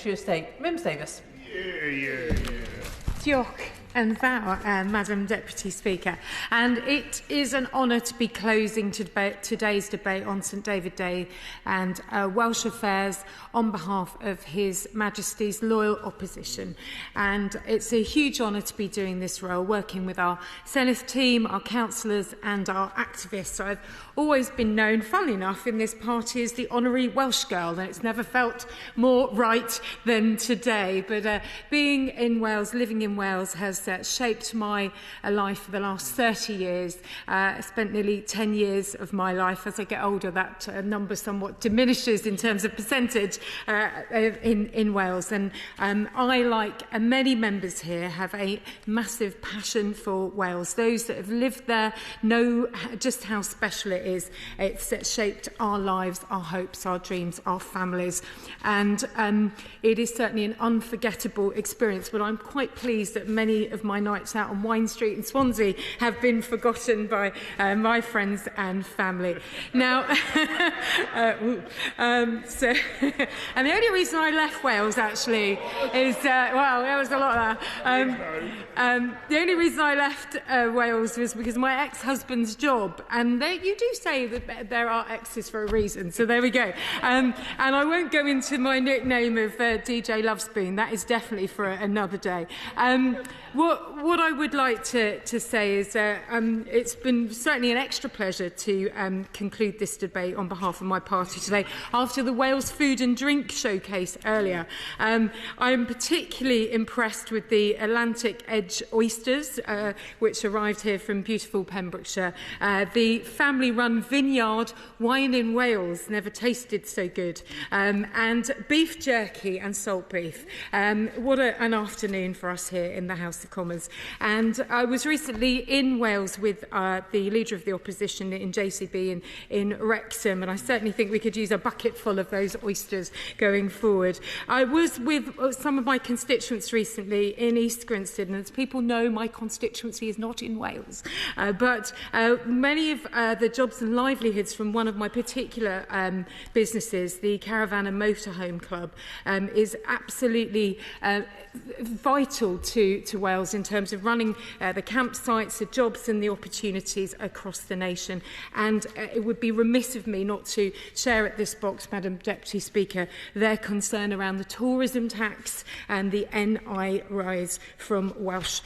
Secretary of State, Mims Davies. Diolch and fawr, Madam Deputy Speaker. And it is an honour to be closing today's debate on St David Day and Welsh affairs on behalf of His Majesty's loyal opposition. And it's a huge honour to be doing this role, working with our Senedd team, our councillors and our activists. I've always been known, funnily enough, in this party as the honorary Welsh girl, and it's never felt more right than today. But being in Wales, living in Wales, has shaped my life for the last 30 years. I spent nearly 10 years of my life. As I get older, that number somewhat diminishes in terms of percentage in Wales. And I, like many members here, have a massive passion for Wales. Those that have lived there know just how special it is. It's shaped our lives, our hopes, our dreams, our families. And it is certainly an unforgettable experience. But I'm quite pleased that many of my nights out on Wine Street in Swansea have been forgotten by my friends and family. Now, and the only reason I left Wales actually is, well, there was a lot of that. The only reason I left Wales was because of my ex-husband's job, and you do say that there are exes for a reason, so there we go. And I won't go into my nickname of DJ Lovespoon. That is definitely for another day. What I would like to say is it's been certainly an extra pleasure to conclude this debate on behalf of my party today after the Wales Food and Drink Showcase earlier. I'm particularly impressed with the Atlantic Edge oysters, which arrived here from beautiful Pembrokeshire. The family-run vineyard wine in Wales, never tasted so good, and beef jerky and salt beef. What an afternoon for us here in the House of Commons. And I was recently in Wales with the Leader of the Opposition in JCB in Wrexham, and I certainly think we could use a bucket full of those oysters going forward. I was with some of my constituents recently in East Grinstead, and as people know, my constituency is not in Wales, but many of the jobs and livelihoods from one of my particular businesses, the Caravan and Motorhome Club, is absolutely vital to Wales in terms of running the campsites, the jobs and the opportunities across the nation. And it would be remiss of me not to share at this box, Madam Deputy Speaker, their concern around the tourism tax and the NI rise from Welsh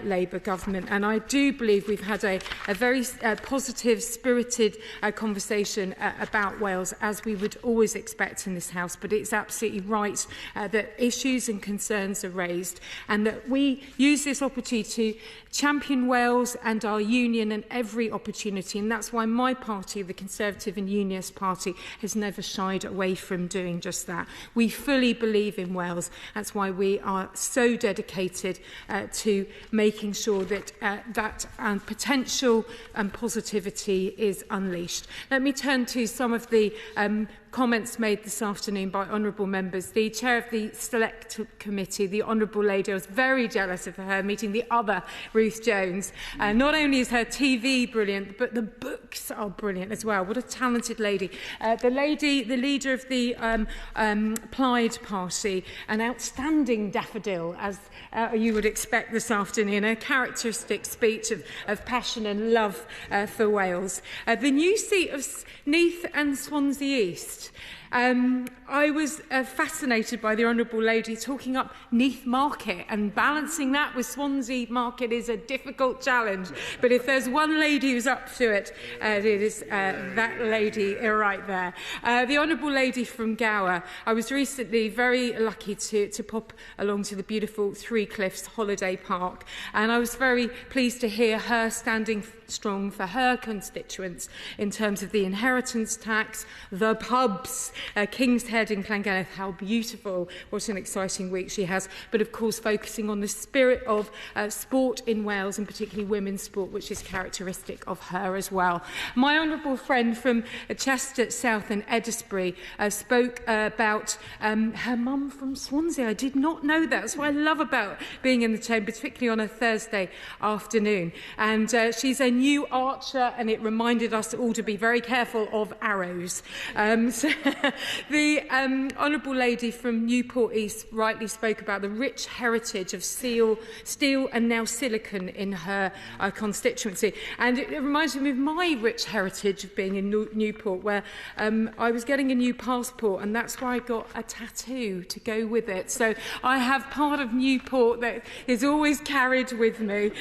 Labour government. And I do believe we've had a very positive, spirited conversation about Wales, as we would always expect in this House. But it's absolutely right that issues and concerns are raised, and that we use this opportunity to champion Wales and our union and every opportunity. And that's why my party, the Conservative and Unionist Party, has never shied away from doing just that. We fully believe in Wales. That's why we are so dedicated to making sure that that potential and positivity is unleashed. Let me turn to some of the comments made this afternoon by honourable members. The chair of the Select Committee, the Honourable Lady, I was very jealous of her meeting the other Ruth Jones. Not only is her TV brilliant, but the books are brilliant as well. What a talented lady. The leader of the Plaid Party, an outstanding daffodil, as you would expect this afternoon, a characteristic speech of passion and love for Wales. The new seat of Neath and Swansea East. I was fascinated by the Honourable Lady talking up Neath Market, and balancing that with Swansea Market is a difficult challenge. But if there's one lady who's up to it, it is that lady right there. The Honourable Lady from Gower. I was recently very lucky to pop along to the beautiful Three Cliffs Holiday Park, and I was very pleased to hear her standing strong for her constituents in terms of the inheritance tax, the pubs, King's Head in Llangennith, how beautiful, what an exciting week she has, but of course focusing on the spirit of sport in Wales, and particularly women's sport, which is characteristic of her as well. My honourable friend from Chester South and Eddisbury spoke about her mum from Swansea. I did not know that. That's what I love about being in the chamber, particularly on a Thursday afternoon. And she's a new archer, and it reminded us all to be very careful of arrows. The Honourable Lady from Newport East rightly spoke about the rich heritage of steel and now silicon in her constituency. And it reminds me of my rich heritage of being in Newport, where I was getting a new passport, and that's why I got a tattoo to go with it. So I have part of Newport that is always carried with me.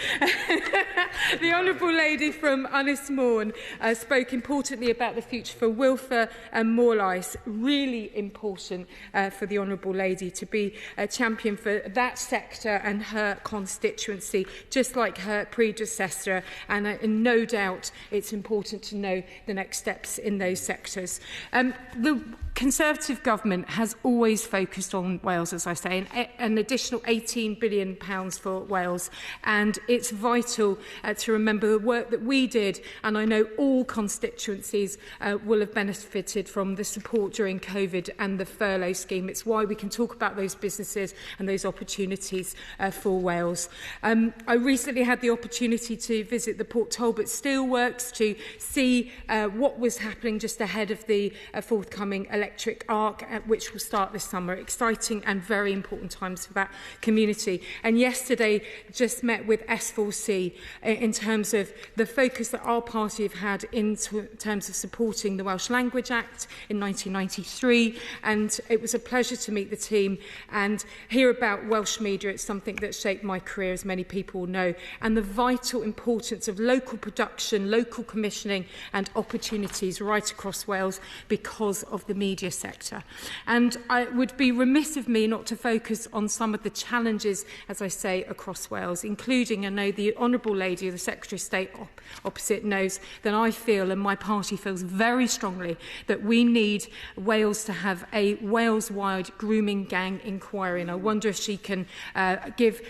The Honourable Lady from Ynys spoke importantly about the future for Wilfer and Morlais. Really important for the Honourable Lady to be a champion for that sector and her constituency, just like her predecessor, and no doubt it's important to know the next steps in those sectors. The Conservative government has always focused on Wales, as I say, an additional £18 billion for Wales, and it's vital to remember the work that we did, and I know all constituencies will have benefited from the support during COVID and the furlough scheme. It's why we can talk about those businesses and those opportunities for Wales. I recently had the opportunity to visit the Port Talbot Steelworks to see what was happening just ahead of the forthcoming electric arc, which will start this summer. Exciting and very important times for that community. And yesterday just met with S4C in terms of the focus that our party have had in terms of supporting the Welsh Language Act in 1993. And it was a pleasure to meet the team and hear about Welsh media. It's something that shaped my career, as many people know, and the vital importance of local production, local commissioning and opportunities right across Wales because of the media sector. And it would be remiss of me not to focus on some of the challenges, as I say, across Wales, including, I know the Honourable Lady, the Secretary of State opposite, knows that I feel, and my party feels very strongly, that we need Wales to have a Wales-wide grooming gang inquiry. And I wonder if she can give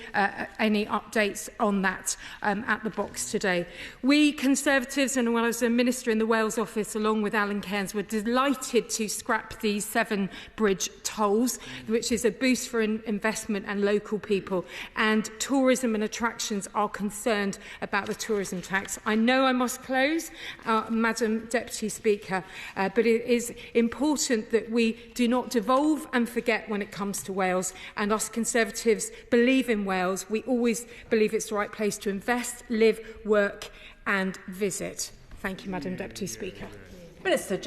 any updates on that at the box today. We Conservatives, and when I was a minister in the Wales office, along with Alan Cairns, were delighted to scrap the 7 bridge tolls, which is a boost for investment and local people. And tourism and attractions are concerned about the tourism tax. I know I must close, Madam Deputy Speaker, but it is important that we do not devolve and forget when it comes to Wales. And us Conservatives believe in Wales. We always believe it's the right place to invest, live, work and visit. Thank you, Madam Deputy Speaker. Minister.